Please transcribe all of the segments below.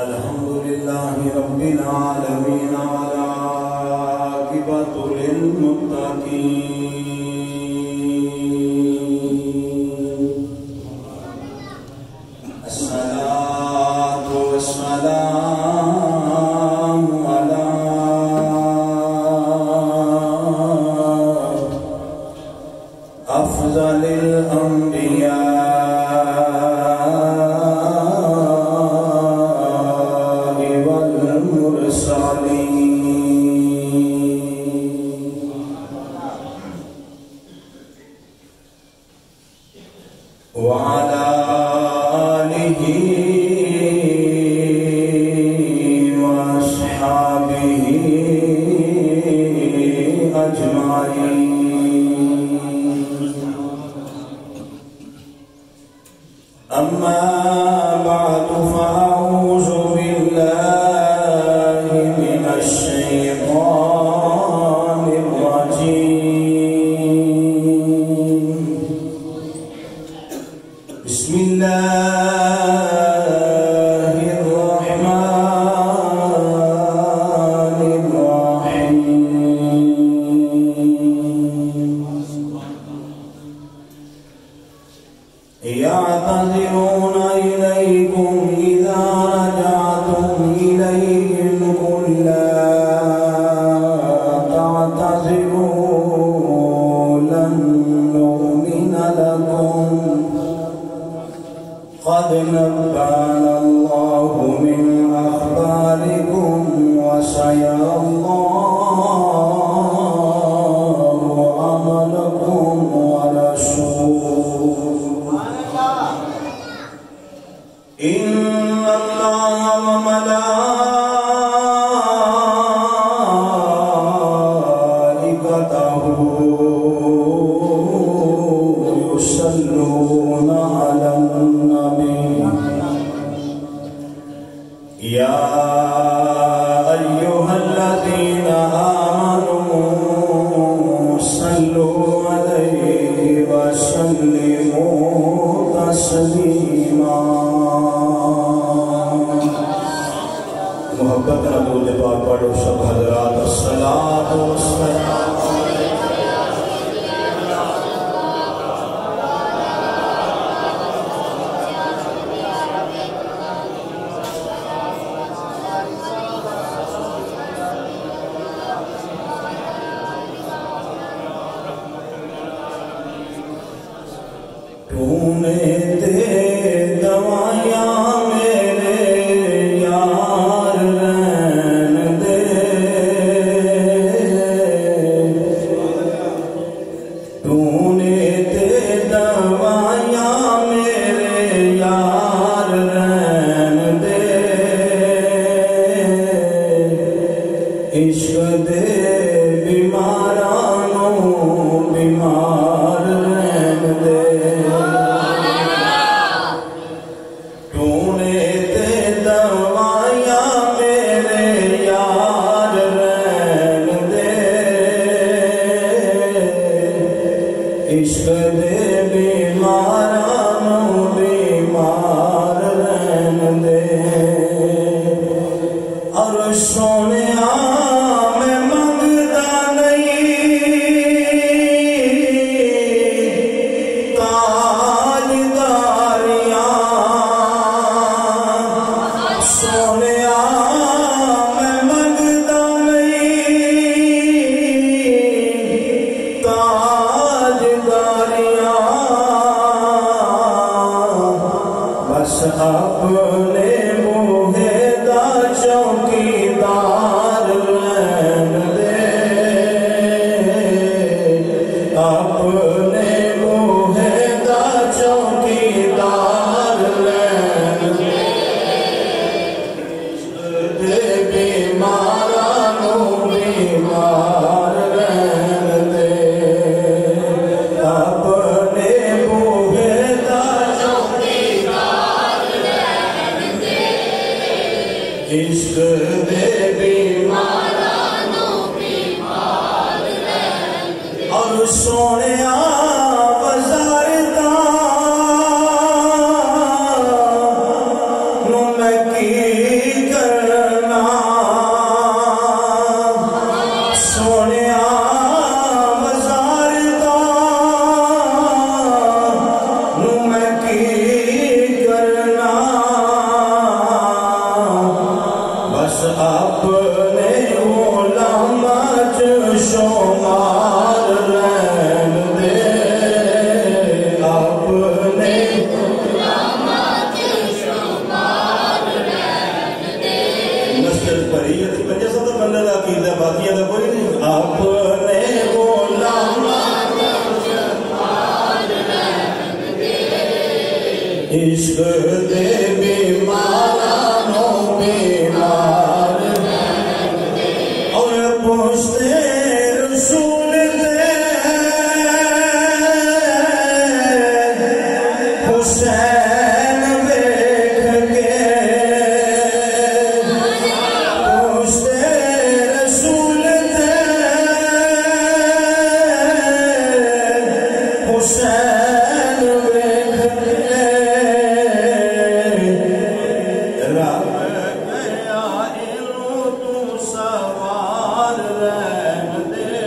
الحمدللہ رب العالمین والعاقبۃ للمتقین الصلاۃ والسلام علی افضل الانبیاء وعلى آله وأصحابه أجمعين أما بعد فأعوذ بالله من الشيطان الرجيم بسم الله الرحمن الرحيم يعتذرون إليكم إذا رجعتم إليهم قل لا تعتذروا لن نؤمن لكم قد نبأنا الله من أخباركم وسيرى الله عملكم ورسوله إن الله وملائكته يصلون على النبي يا أيها الذين آمنوا صلوا عليه وسلموا تسليما محبت رسول پاک پڑھو سب حضرات الصلاۃ والسلام ٹھونے دے دوائیاں میرے یار رہن دے ٹھونے دے دوائیاں میرے یار رہن دے عشق دے بیمارانوں بیمار رہن دے عشق دے بیمارانوں بیمار رہن دے اور سونیا میں منگدا نہیں تاجداریاں سونیا میں منگدا نہیں بس اپنے موہے دا چوکیدار رہن دے اپنے موہے دا چوکیدار رہن دے بیمارانوں بیمار رہن دے اپنے موہے دا عشق دے بیمارانوں بیمار رہن دے اور سونیا بزارتاں نو میں کی شریعت بچے سب تو بندے کا عقیدہ باقی کا کوئی نہیں اپنے غلام عشق دے بیمارانوں بیمار اور پوچھتے رسول دے حسین ویکھ کے پوچھتے رسول دے حسین ویکھ کے رب گیا انہوں تو سوار رہن دے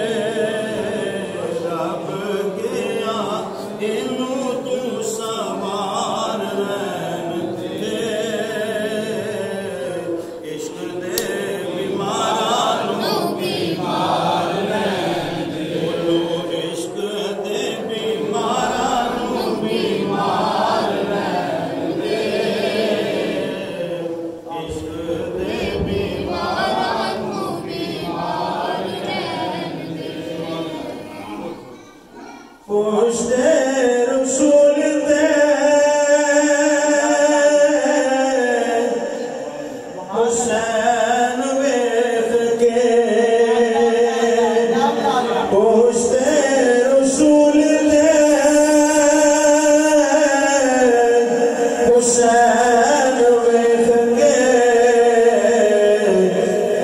رب گیا انہوں تو سوار رہن دے عشق دے بیمارانوں بیمار رہن دے بولو عشق دے بیمارانوں بیمار رہن دے عشق دے بیمارانوں بیمار رہن دے پوچھتے رسول دے حسین ویکھ کے پوچھتے رسول دے حسین ویکھ کے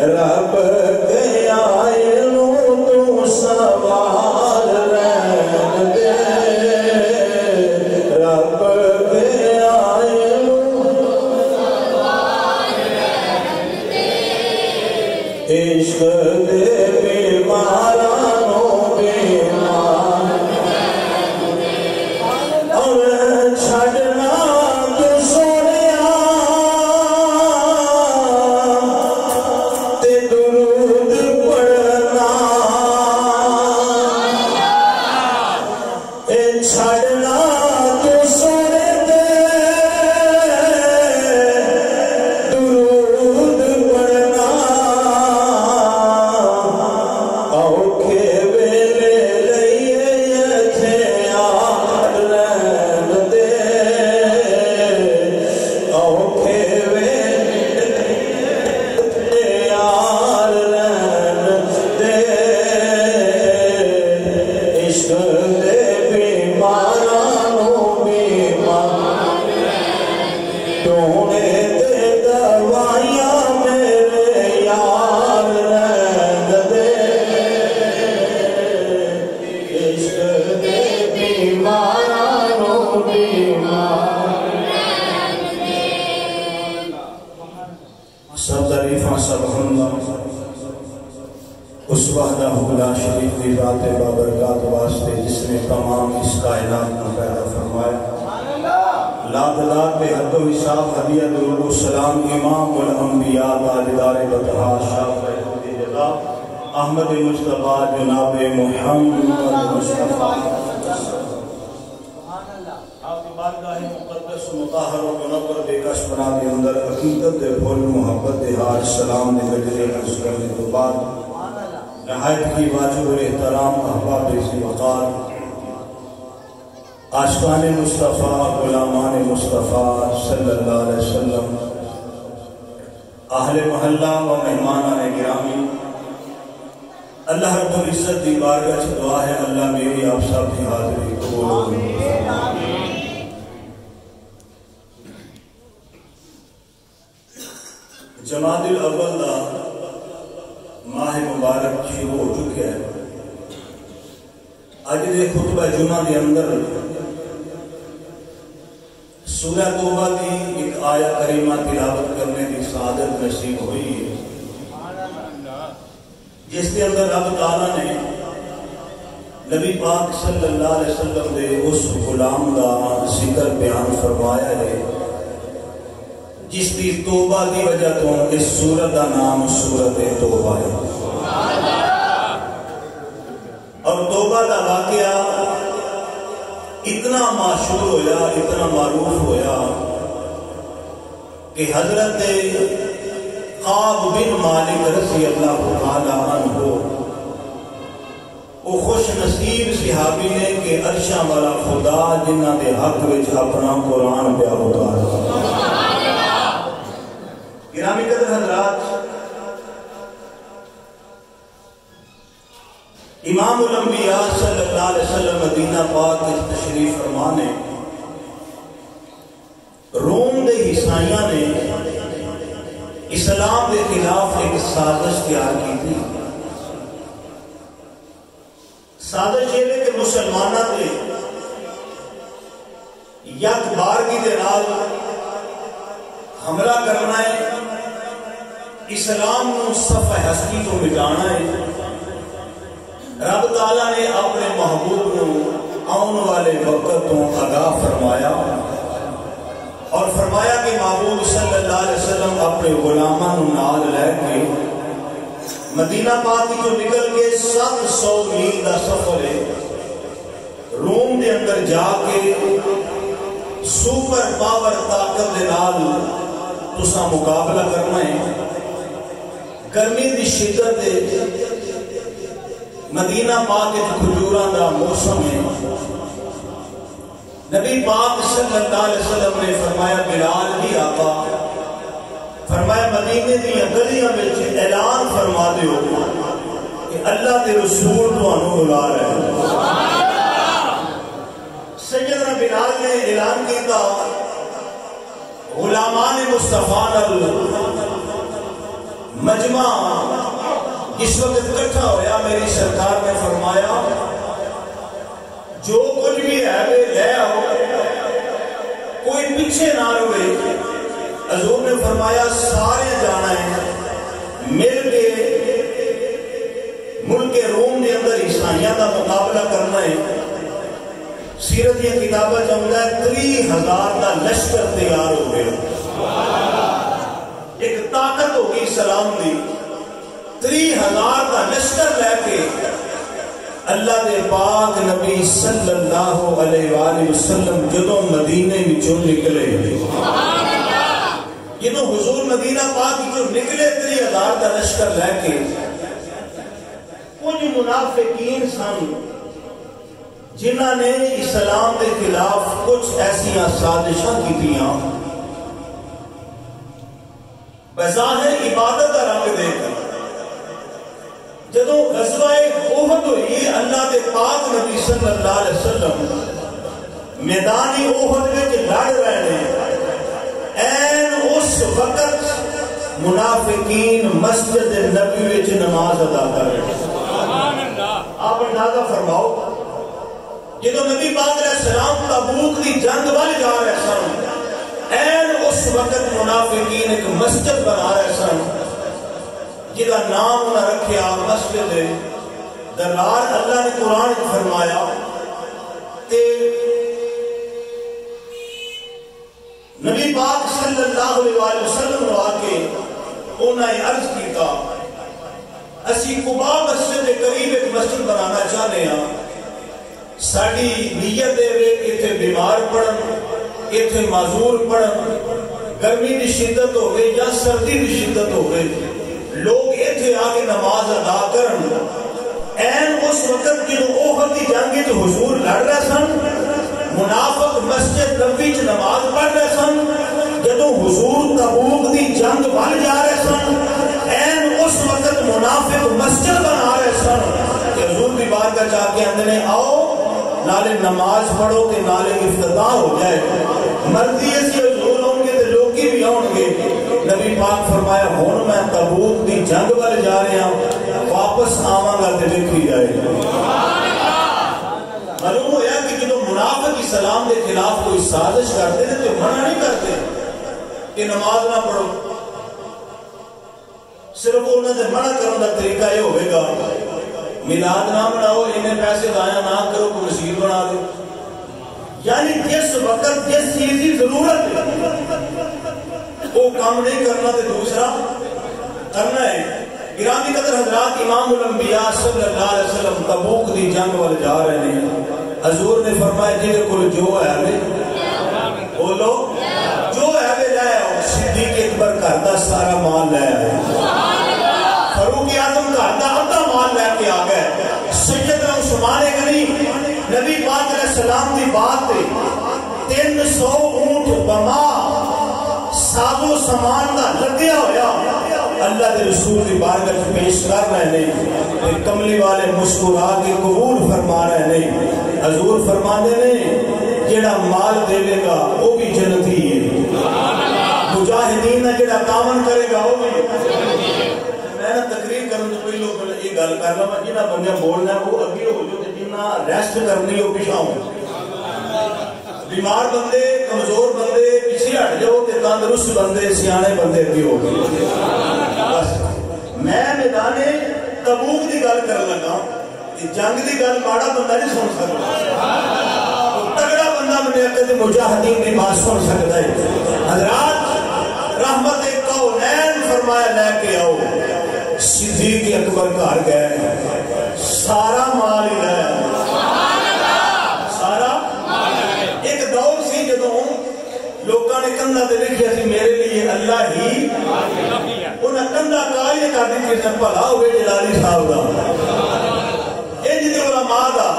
رب گیا انہوں تو سوار رہن دے رب گیا انہوں عشق دے بیمارانوں بیمار اور چھڑنا تو سونیا تے درود پڑھنا اے چھڑنا تو سونے دے درود پڑھنا اوکھے ویلے لئیے ہتھیار رہن دے اوکھے ویلے ہتھیار رہن دے عشق دے بیمارانوں بیمار ٹونے دے دوائیاں میرے یار رہن دے عشق دے بیمارانوں بیمار سب تعریفاں سب حمداں اس وحدہ لا شریک کی ذات بابرکات واسطے جس نے تمام اس کائنات کو پیدا فرمایا لاکھ لاکھ بے حد و حساب ہدیہ درود و سلام امام الانبیاء تاجدار بطحا شاہ فیض جزا احمد مصطفیٰ جناب محمد مصطفیٰ آپ کی بارگاہ مقدس و مطہر و منور بے کش بنا کے اندر حقیقت دے پھول محبت دے ہار سلام دے گجرے عرض کرنے تو بعد نہایت کی واجب الاحترام احباب سے وقار عاشقان مصطفیٰ غلامان مصطفیٰ صلی اللہ علیہ وسلم اہل محلہ و مہمانان گرامی اللہ رب العزت دی بارگاہ سے دعا ہے اللہ میری آپ سب کی حاضری قبول جمادی الاول دا ماہ مبارک شروع ہو چکے ہیں آج دے خطبہ جمعہ دے اندر سورہ توبہ کی ایک آیہ کریمہ تلاوت کرنے کی سعادت نصیب ہوئی ہے جس کے اندر رب تعالیٰ نے نبی پاک صلی اللہ علیہ وسلم دے اس غلام دا ذکر بیان فرمایا ہے جس کی توبہ دی وجہ تو اس سورت کا نام سورت توبہ ہے اور توبہ دا واقعہ اتنا مشہور ہویا اتنا معروف ہویا کہ حضرت قاب بن مالک رضی اللہ تعالی عنہ وہ خوش نصیب صحابی نے کہ عرشاں والا خدا جنہ دے حق وچ اپنا قرآن پیا اتارا۔ گرامی قدر حضرات، امام الانبیاء صلی اللہ علیہ وسلم مدینہ پاک کی تشریف فرما نے روم دے عیسائیاں نے اسلام کے خلاف ایک سازش تیار کی تھی۔ سازش یہ ہے کہ مسلمانوں نے یک بارگی دے نال حملہ کرنا ہے، اسلام کو صفحہ ہستی تو مٹانا ہے۔ رب تعالیٰ نے اپنے محبوب کو آن والے وقت تو آگاہ فرمایا اور فرمایا کہ محبوب صلی اللہ علیہ وسلم اپنے غلاماں نال لے کے مدینہ پاک جو نکل کے 700 میل دا سفر ہے، روم دے اندر جا کے سپر پاور طاقت دے نال تساں مقابلہ کرنا ہے۔ گرمی دی شدت ہے، مدینہ پاک کھجوراں دا موسم ہے۔ نبی پاک صلی اللہ علیہ وسلم نے فرمایا بلال بھی آقا، فرمایا مدینے دی گلیاں وچ اعلان فرما دیو کہ اللہ کے رسول تانوں بلا رہے ہیں۔ سیدنا بلال نے اعلان کیتا، غلامان مصطفیٰ مجمع اس وقت اکٹھا ہویا، میری سرکار نے فرمایا جو کچھ بھی ہے وہ لے آؤ، کوئی پیچھے نہ رہے۔ حضور نے فرمایا سارے جانا ہے، مل کے ملک روم کے اندر عیسائیوں کا مقابلہ کرنا ہے۔ سیرت یہ کتابیں چاہتا ہے 30,000 کا لشکر تیار ہو گیا، ایک طاقت ہوگی اسلام دی۔ 30,000 کا لشکر لے کے اللہ دے پاک نبی صلی اللہ علیہ وآلہ وسلم جدوں مدینے وچوں نکلے، جدوں حضور مدینہ پاک وچوں نکلے 30,000 کا لشکر لے کے، کچھ منافقین سن جنہاں نے اسلام کے خلاف کچھ ایسی سازشاں کیتیاں، بظاہر عبادت کا رنگ دے کر جدوں غزوہ احد ہوئی، اللہ کے پاک نبی صلی اللہ علیہ وسلم میدانی احد وچ لڑ رہے ہیں، این اس وقت منافقین مسجد نبی وچ نماز ادا کر رہے ہیں۔ آپ اندازہ فرماؤ، جدوں نبی پاک علیہ السلام تبوک کی جنگ وال جا رہے سن، این اس وقت منافقین ایک مسجد بنا رہے سن جدا نام نہ رکھیا مسجد درار۔ اللہ نے قرآن فرمایا کہ نبی پاک صلی اللہ علیہ وسلم نے آکے انہوں نے عرض کیتا اسی قباء مسجد کے قریب ایک مسجد بنانا چاہتے ہیں، ساڑی نیت دے وے ایتھے بیمار پڑھن، ایتھے معذور پڑھن، گرمی دی شدت ہو گئی یا سردی دی شدت ہو گئی، لوگ ایتھے آگے نماز ادا کرن۔ این اس وقت جدو احد کی جنگ تو حضور لڑ رہے سن، منافق مسجد نبوی چ نماز پڑھ رہے سن، جدو حضور تبوک دی جنگ بن جا رہے سن، این اس وقت منافق مسجد بنا رہے سن کہ حضور دی بارگاہ جا کے اندر آؤ نالے نماز پڑھو کہ نالے افتتاح ہو جائے۔ مرضی ایسی حضور ہوں گے تو لوگ بھی آؤں گے۔ نبی پاک فرمایا ہن میں تبوک دی جنگ والے جا رہے ہیں، واپس آواں گا تے دیکھی جائے گا۔ معلوم ہوا کہ جدو منافق اسلام کے خلاف کوئی سازش کرتے ہیں تو منع نہیں کرتے کہ نماز نہ پڑھو، صرف انہوں نے منع کرنے کا طریقہ یہ ہوئے گا میلاد نہ بناؤ، انہیں پیسے ضائع نہ کرو، کوئی مسجد بنا دو۔ یعنی جس وقت جس چیز کی ضرورت ہے وہ کام نہیں کرنا تو دوسرا کرنا ہے۔ گرامی قدر حضرات، امام الانبیاء صلی اللہ علیہ وسلم تبوک دی جنگ والے جا رہے ہیں۔ حضور نے فرمایا جنہیں کو جو ہے بولو جو ہے لے آؤ۔ صدیق اکبر گھر دا سارا مال لے آئے، نبی پاک علیہ السلام دی بات 300 اونٹ بما ساز و سامان دا لگیا ہویا اللہ کے رسول کی بارگاہ میں پیش کر رہے ہیں، کملی والے مسکرا کے قبول فرما رہے ہیں۔ حضور فرماتے ہیں جڑا مال دے گا وہ بھی جنتی ہے، مجاہدین جڑا تعاون کرے گا وہ بھی۔ میں نے تقریر کرنے تو پہلو یہ گل کر رہا ہوں، جنہ بندے بولنا وہ اگے ہو جو، جنہ ریسٹ کرنی ہو پیچھے ہو۔ بیمار بندے، کمزور بندے پیچھے ہٹ جاؤ، تندرست بندے، سیانے بندے اگے ہو گئے۔ میں میدان تبوک دی گل کر لگا، جنگ دی گل ماڑا بندہ نہیں سن سکتا، تگڑا بندہ بنے کہ مجاہدین کی بات سن سکتا ہے۔ حضرات رحمت کونین فرمایا لے کے آؤ، صدیق اکبر گھر گئے، سارا مال ہی ہے، سارا ایک دور سی جدوں لوگوں نے کندھا تے لکھیا سی میرے لیے اللہ ہی، انہاں کندھا کالی کر دی کہ بھلا ہوئے جلالی صاحب دا انج دے علماء دا۔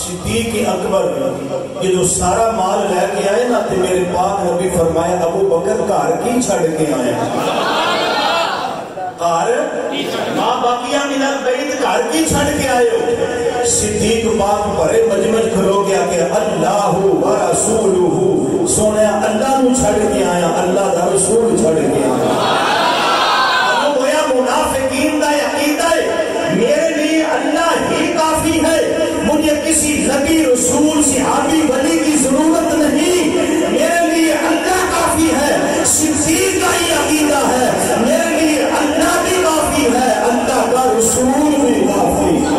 صدیق اکبر جدوں سارا مال لے کے آئے نا تے میرے پاک نبی فرمایا ابو بکر گھر کی چھڑ کے آئے، گھر ماں باقیہ من البیت گھر کی چھڑ کے آئے ہو۔ صدیق پاک بڑے مجمج کھلو گیا کہ اللہ و رسولہ، سونے اللہ نو چھڑ کے آیا، اللہ دا رسول چھڑ کے آیا۔ اب گویا منافقین دا عقیدہ ہے میرے لیے اللہ ہی کافی ہے، مجھے کسی نبی رسول صحابی ولی کی ضرورت نہیں، میرے لیے اللہ کافی ہے۔ صدیق کا ہی عقیدہ ہے میرے لیے اللہ بھی کافی ہے، اللہ کا رسول بھی کافی ہے۔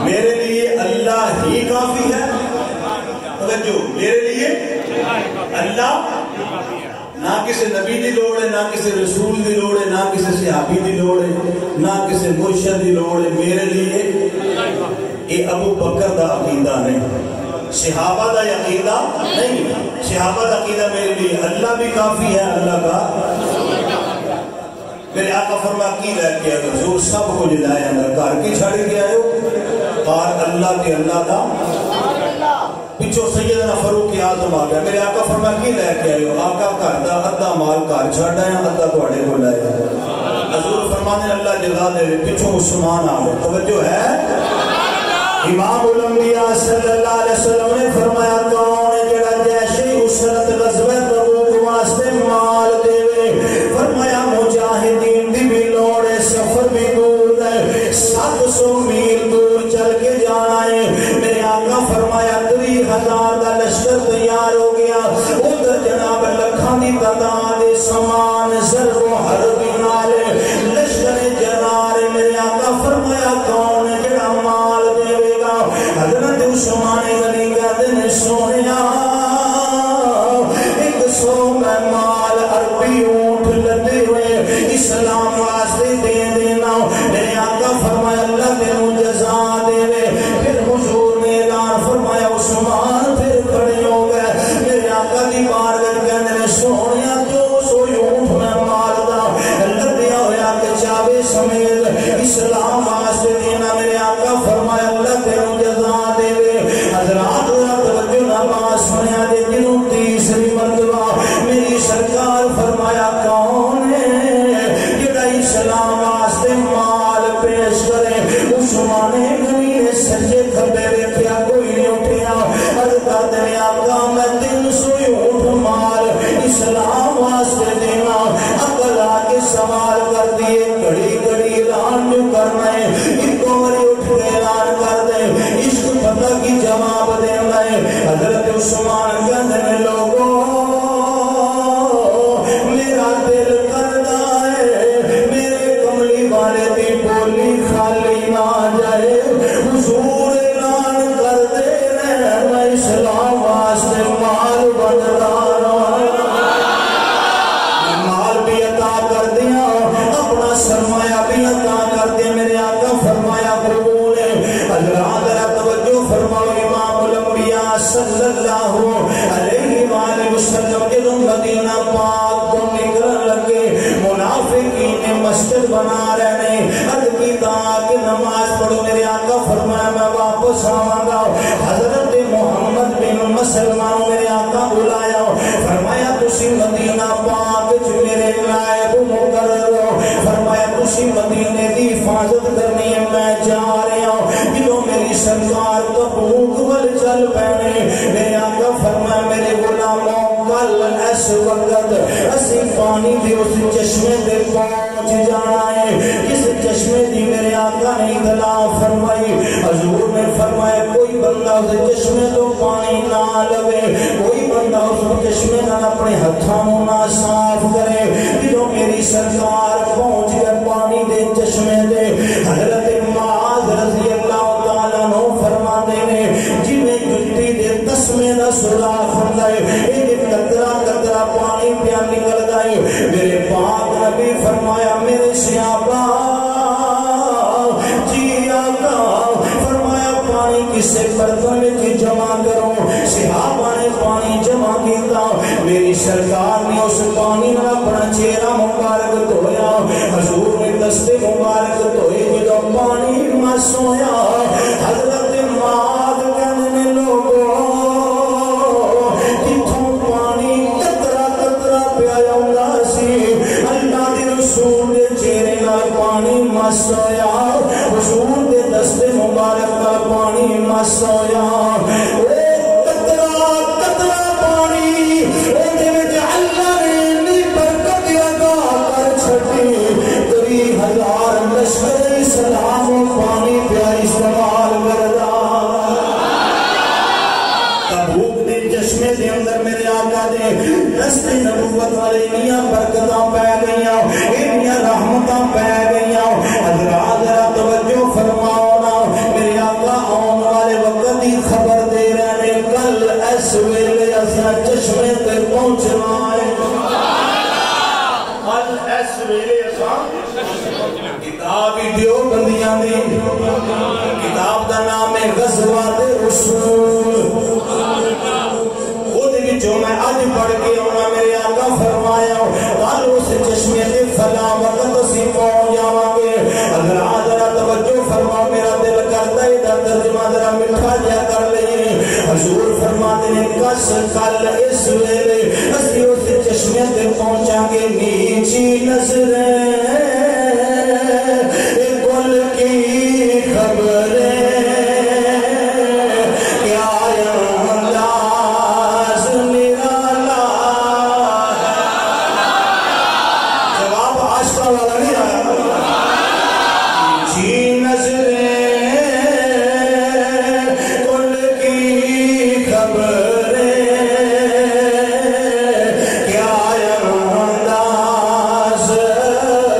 میرے لیے اللہ ہی کافی ہے، توجہ، میرے لیے اللہ، نہ کسی نبی دی لوڑ ہے، نہ کسی رسول دی لوڑ ہے، نہ کسی صحابی دی لوڑ ہے، نہ کسی مرشد دی لوڑ ہے، میرے لیے یہ ابو بکر دا عقیدہ نہیں، صحابہ دا عقیدہ نہیں، صحابہ دا عقیدہ میرے لیے اللہ بھی کافی ہے، اللہ کا۔ میرے آقا فرما کی لے کے حضور سب کو جلائے اندر گھر کی چھڑ کے آئے ہو، قال اللہ کے اللہ دا پچھو سیدنا فاروق اعظم آ گیا، میرے آقا فرما کی لے کے آئے ہو، آقا گھر دا ادھا مال گھر چھڑ آیا، ادھا تواڈے کو لائے۔ حضور فرمانے اللہ جزا دے، پچھو عثمان آ گئے، توجہ ہے۔ امام الانبیاء صلی اللہ علیہ وسلم نے فرمایا کون ہے جڑا جیش اسرت غزوہ تبوک واسطے مال دے، فرمایا مجاہدین دی بھی لوڑ ہے، سفر بھی دور ہے، 700 میل دور چل کے جانا ہے۔ میرے آقا فرمایا 3000 دا لشکر تیار ہو گیا، ادھر جناب لکھاں دی تعداد سامان ضرب و حرب نال لشکر جرار۔ میرے آقا فرمایا کون ہے جڑا مال دے گا؟ حضرت عثمان غنی کہتے ہیں سونیا 100 میں مال عربی اونٹ لدے ہوئے اسلام واسطے دے دینا۔ میرے آقا فرمایا اللہ تینوں جزا دے۔ پھر حضور نے اعلان فرمایا عثمان پھر کھڑے ہو گئے، میرے آقا دی بارگاہ کہنے نے سونیا 200 اونٹ میں مال دا لدیا ہویا کہ چاوے سمیت اسلام واسطے دینا۔ میرے آقا فرمایا اللہ تینوں جزا دے۔ حضرات توجہ نماز سنیا دے، جنہوں تیسری مرتبہ میری سرکار فرمایا کون ہے جڑا اسلام واسطے مال پیش کرے؟ عثمان غنی نے سجے کھبے ویکھیا کوئی نہیں اٹھیا، عرض کرتے ہیں آقا میں 300 اونٹ مال اسلام واسطے دینا۔ عقل آ کے سوال کر دیے، گھڑی گھڑی اعلان جو کرنا ہے، ایک بار اٹھ کے اعلان کر دے، عشق پتہ کی جواب دینا ہے۔ حضرت عثمان کہتے ہیں لوگوں میرا دل کرتا ہے میرے کملی والے دی بولی خالی نہ جائے، حضور اعلان کر دے میں اسلام واسطے مال بن رہا دے میرے آقا فرمایا قبول ہے. حضرات ذرا توجہ فرماؤ. امام الانبیاء صلی اللہ علیہ وآلہ وسلم جب مدینہ پاک تو نکلن لگے منافقین مسجد بنا رہے ہیں. عرض کی کہ نماز پڑھو. میرے آقا فرمایا میں واپس آواں گا. حضرت محمد بن مسلمہ میرے آقا بلایا فرمایا تسی مدینہ پاک میرے نائب مقرر ہو. فرمایا تسی مدینے دی حفاظت کرنی ہے. میں جا رہا ہوں. جدو میری سرکار تبوک ول چل پے میرے آقا فرمایا میرے غلاموں کل اس وقت اسی پانی دے اس چشمے دے پہنچ جانا ہے. اس چشمے دی میرے آقا نے اطلاع فرمائی. حضور نے فرمایا کوئی بندہ اس چشمے تو پانی نہ لوے, کوئی بندہ اس چشمے نہ اپنے ہتھوں نہ صاف کرے. جدو میری سرکار پہنچ گئے پانی دے چشمے دے حضرت معاذ رضی اللہ تعالیٰ عنہ فرماتے ہیں جی میں جتی دے تسمے دا سوراخ ہوندا ہے ایک قطرہ قطرہ پانی پیا نکلدا ہے. میرے پاک نبی فرمایا میرے صحابہ جی آقا فرمایا پانی کسے برتن میں جمع کرو. صحابہ نے پانی جمع کیتا. میری سرکار نے اس پانی میں اپنا چہرہ مبارک دھویا. حضور نے دستے مبارک دھوئے. جب پانی مس ہویا حضرت معاذ کہنے لوگوں کتھوں پانی قطرہ قطرہ پیا جاؤندا سی. اللہ دے رسول دے چہرے نال پانی مس ہویا. حضور دے دستے مبارک نال پانی مس ہویا. سلام پانی پیا استعمال کردا. تبوک دے چشمے دے اندر میرے آقا دے دست نبوت والے میاں برکتاں پہ گئیاں, انیاں رحمتاں پہ گئیاں. حضرات ذرا توجہ فرماؤ نا. میرے آقا آن والے وقت دی خبر دے رہے ہیں کل اس ویلے اساں چشمے تے پہنچنا ہے. کل اس ویلے اساں کتاب دیو بندیاں دی کتاب دا نام ہے غزوات رسول. وہ دے جو میں اج پڑھ کے آنا میرے آقا فرمایا کل اس چشمے تے فلاں وقت اسی پہنچ جاواں گے. حضرات ذرا توجہ فرماؤ. میرا دل کرتا ہے دا ترجمہ ذرا میٹھا جا کر لئے. حضور فرماتے ہیں کس کل اس ویلے اسی اس چشمے تے پہنچاں گے. نیچی نظریں گل کی خبریں کیا انداز نرالا. جواب عاشقہ والا نہیں آیا. جی نظریں گل کی خبریں کیا انداز نرالا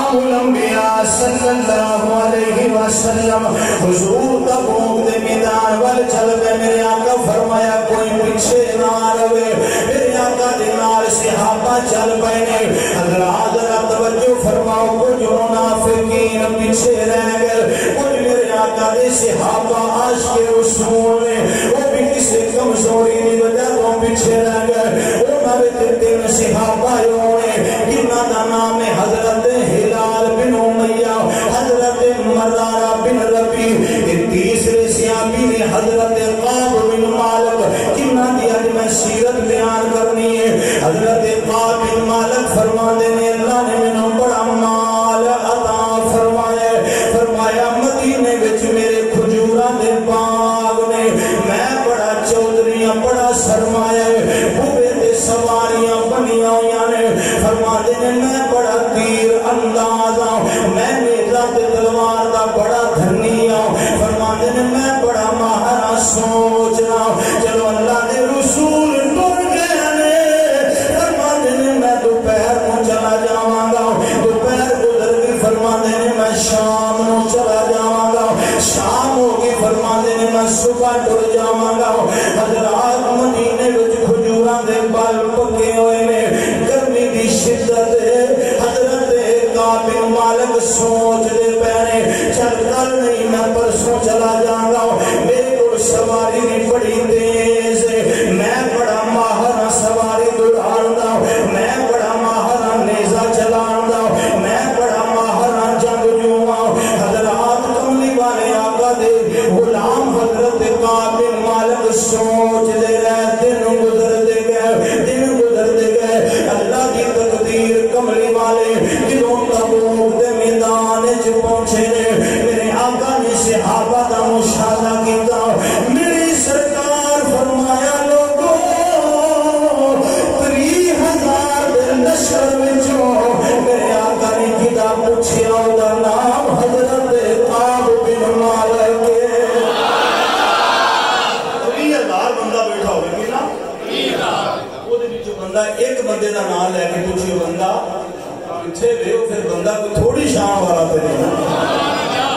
امام الانبیاء صلی اللہ علیہ وسلم حضور تبوک دے میدان وال چل گئے. میرے آقا فرمایا کوئی پیچھے نہ رہے. میرے آقا دے نال صحابہ چل پئے نے. حضرات ذرا توجہ فرماؤ. کچھ منافقین پیچھے رہ گئے. کچھ میرے آقا دے صحابہ عاشق رسول نے وہ بھی کسی کمزوری کی وجہ تو پیچھے رہ گئے. انہوں نے تین صحابہ جنہاں دا نام ہے حضرت ہلال بن امیہ, حضرت مردارہ بن ربی. تیسرے صحابی نے حضرت قاب بن مالک, جنہاں دی آج میں سیرت بیان کرنی ہے. حضرت قاب بن مالک فرمانے نے اللہ نے منوں بڑا مال عطا فرمایا. فرمایا مدینے وچ میرے کھجوراں دے باغ نے, میں بڑا چودھریاں بڑا سرمایہ بوے دے سواریاں بنیاں ہویاں نے. فرماتے نے میں بڑا تیر انداز ہوں, میں نیزہ تے تلوار دا بڑا دھنی ہوں. فرماتے نے میں بڑا ماہر سوچنا. چلو اللہ دے رسول ٹر گئے نے. فرماتے نے میں دوپہر کو چلا جاواں گا. دوپہر گزر گئی. فرماتے نے میں شام کو چلا جاواں گا. شام ہوگی. فرماتے نے میں صبح ٹر جاواں گا. حضرات مدینے وچ کھجوراں دے بال پکے ہوئے نے, گرمی دی شدت. حضرت قاب بن مالک سوچ دے پہنے چل کل نہیں میں پرسوں چلا جاؤں گا. میرے کو سواری نہیں بڑی تیز ہے, میں بڑا ماہر سواری دوڑاندہ, میں بڑا ماہر نیزہ چلاندہ, میں بڑا ماہر جنگ جواں. حضرات کملی والے آقا دے غلام حضرت قاب بن مالک سوچ دے رہے. دن گزر دے گئے, دن گزر دے گئے. اللہ کی تقدیر کملی والے جدوں تبوک دے میدان وچ پہنچے نے, میرے آقا نے صحابہ دا مشاہدہ کیتا. میری سرکار فرمایا لوگوں 30,000 دے لشکر وچوں میرے آقا نے کدا پوچھیا اوندا نام حضرت قاب بن مالک ہے. 30,000 بندہ بیٹھا ہوئے کہ نا 30,000. وہ دے وچوں بندہ ایک بندے دا نام لے کے پوچھے بندہ پیچھے گئے, پھر بندہ کوئی تھوڑی شان والا تے نہیں.